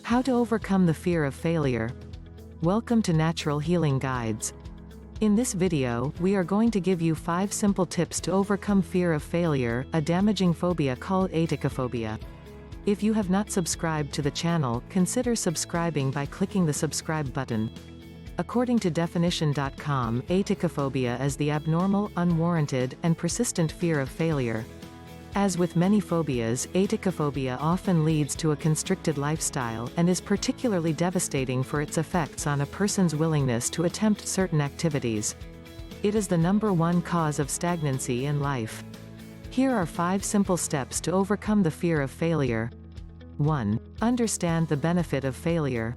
How to overcome the fear of failure. Welcome to Natural Healing Guides. In this video, we are going to give you 5 simple tips to overcome fear of failure, a damaging phobia called Atychiphobia. If you have not subscribed to the channel, consider subscribing by clicking the subscribe button. According to definition.com, atychiphobia is the abnormal, unwarranted, and persistent fear of failure. As with many phobias, atychiphobia often leads to a constricted lifestyle, and is particularly devastating for its effects on a person's willingness to attempt certain activities. It is the #1 cause of stagnancy in life. Here are 5 simple steps to overcome the fear of failure. 1. Understand the benefit of failure.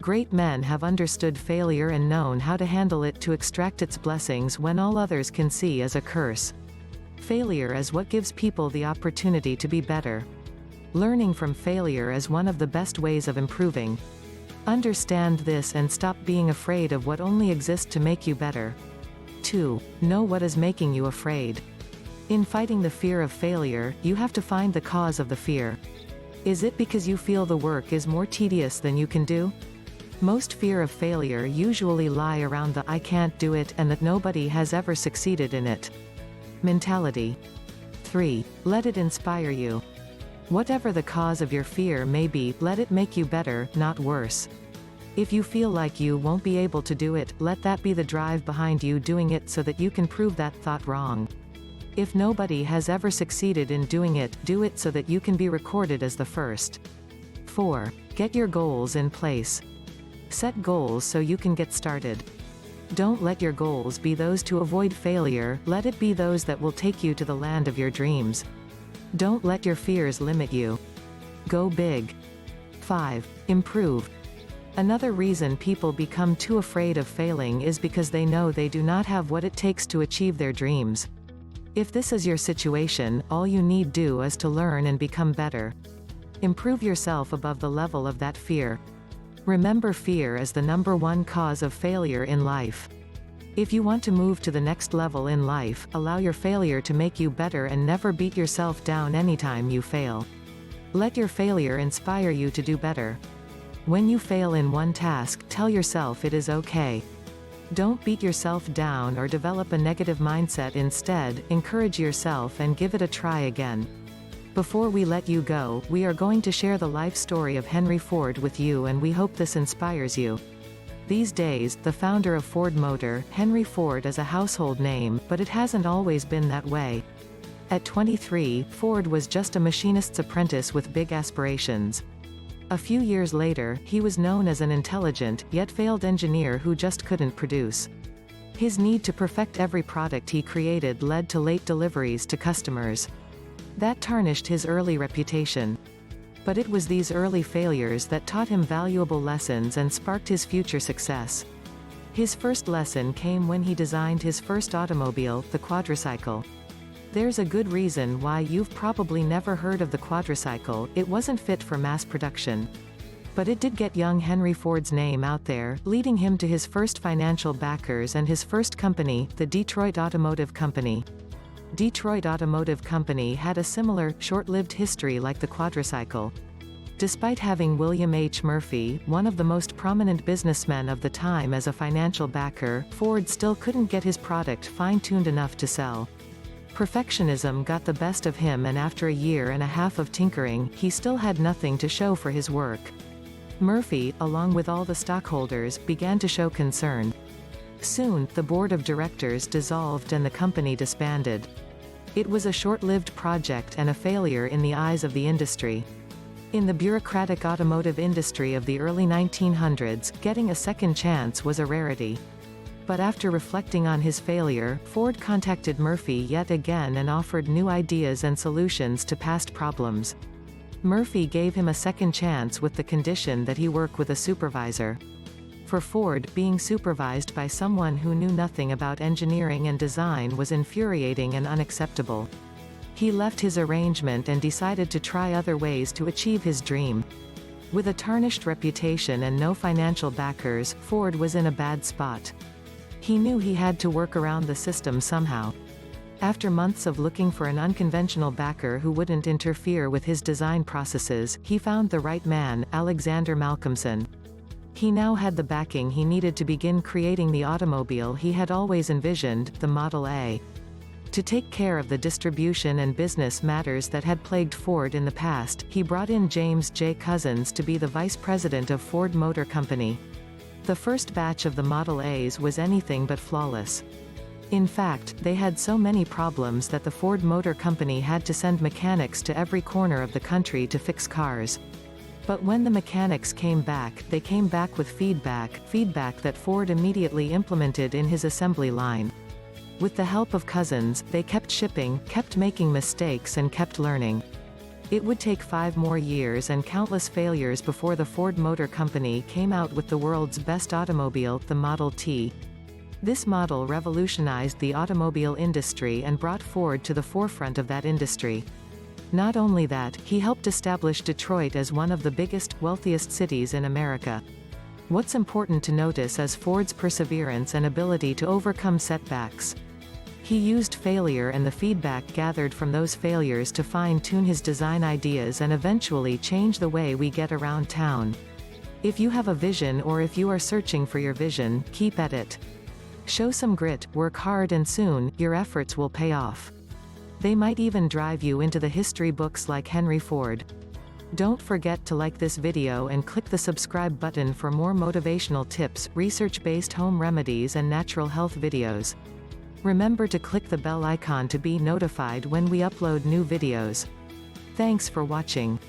Great men have understood failure and known how to handle it to extract its blessings when all others can see as a curse. Failure is what gives people the opportunity to be better. Learning from failure is one of the best ways of improving. Understand this and stop being afraid of what only exists to make you better. 2. Know what is making you afraid. In fighting the fear of failure, you have to find the cause of the fear. Is it because you feel the work is more tedious than you can do? Most fear of failure usually lie around the "I can't do it" and that nobody has ever succeeded in it mentality. 3. Let it inspire you. Whatever the cause of your fear may be, let it make you better, not worse. If you feel like you won't be able to do it, let that be the drive behind you doing it so that you can prove that thought wrong. If nobody has ever succeeded in doing it, do it so that you can be recorded as the first. 4. Get your goals in place. Set goals so you can get started. Don't let your goals be those to avoid failure, let it be those that will take you to the land of your dreams. Don't let your fears limit you. Go big. 5. Improve. Another reason people become too afraid of failing is because they know they do not have what it takes to achieve their dreams. If this is your situation, all you need do is to learn and become better. Improve yourself above the level of that fear. Remember, fear is the #1 cause of failure in life. If you want to move to the next level in life, allow your failure to make you better and never beat yourself down anytime you fail. Let your failure inspire you to do better. When you fail in one task, tell yourself it is okay. Don't beat yourself down or develop a negative mindset. Instead, encourage yourself and give it a try again. Before we let you go, we are going to share the life story of Henry Ford with you, and we hope this inspires you. These days, the founder of Ford Motor, Henry Ford, is a household name, but it hasn't always been that way. At 23, Ford was just a machinist's apprentice with big aspirations. A few years later, he was known as an intelligent, yet failed engineer who just couldn't produce. His need to perfect every product he created led to late deliveries to customers. That tarnished his early reputation. But it was these early failures that taught him valuable lessons and sparked his future success. His first lesson came when he designed his first automobile, the quadricycle. There's a good reason why you've probably never heard of the quadricycle. It wasn't fit for mass production. But it did get young Henry Ford's name out there, leading him to his first financial backers and his first company, the Detroit Automotive Company. Detroit Automotive Company had a similar, short-lived history like the quadricycle. Despite having William H. Murphy, one of the most prominent businessmen of the time, as a financial backer, Ford still couldn't get his product fine-tuned enough to sell. Perfectionism got the best of him, and after a year and a half of tinkering, he still had nothing to show for his work. Murphy, along with all the stockholders, began to show concern. Soon, the board of directors dissolved and the company disbanded. It was a short-lived project and a failure in the eyes of the industry. In the bureaucratic automotive industry of the early 1900s, getting a second chance was a rarity. But after reflecting on his failure, Ford contacted Murphy yet again and offered new ideas and solutions to past problems. Murphy gave him a second chance with the condition that he work with a supervisor. For Ford, being supervised by someone who knew nothing about engineering and design was infuriating and unacceptable. He left his arrangement and decided to try other ways to achieve his dream. With a tarnished reputation and no financial backers, Ford was in a bad spot. He knew he had to work around the system somehow. After months of looking for an unconventional backer who wouldn't interfere with his design processes, he found the right man, Alexander Malcolmson. He now had the backing he needed to begin creating the automobile he had always envisioned, the Model A. To take care of the distribution and business matters that had plagued Ford in the past, he brought in James J. Couzens to be the vice president of Ford Motor Company. The first batch of the Model A's was anything but flawless. In fact, they had so many problems that the Ford Motor Company had to send mechanics to every corner of the country to fix cars. But when the mechanics came back, they came back with feedback that Ford immediately implemented in his assembly line. With the help of Couzens, they kept shipping, kept making mistakes and kept learning. It would take 5 more years and countless failures before the Ford Motor Company came out with the world's best automobile, the Model T. This model revolutionized the automobile industry and brought Ford to the forefront of that industry. Not only that, he helped establish Detroit as one of the biggest, wealthiest cities in America. What's important to notice is Ford's perseverance and ability to overcome setbacks. He used failure and the feedback gathered from those failures to fine-tune his design ideas and eventually change the way we get around town. If you have a vision or if you are searching for your vision, keep at it. Show some grit, work hard and soon, your efforts will pay off. They might even drive you into the history books like Henry Ford. Don't forget to like this video and click the subscribe button for more motivational tips, research-based home remedies and natural health videos. Remember to click the bell icon to be notified when we upload new videos. Thanks for watching.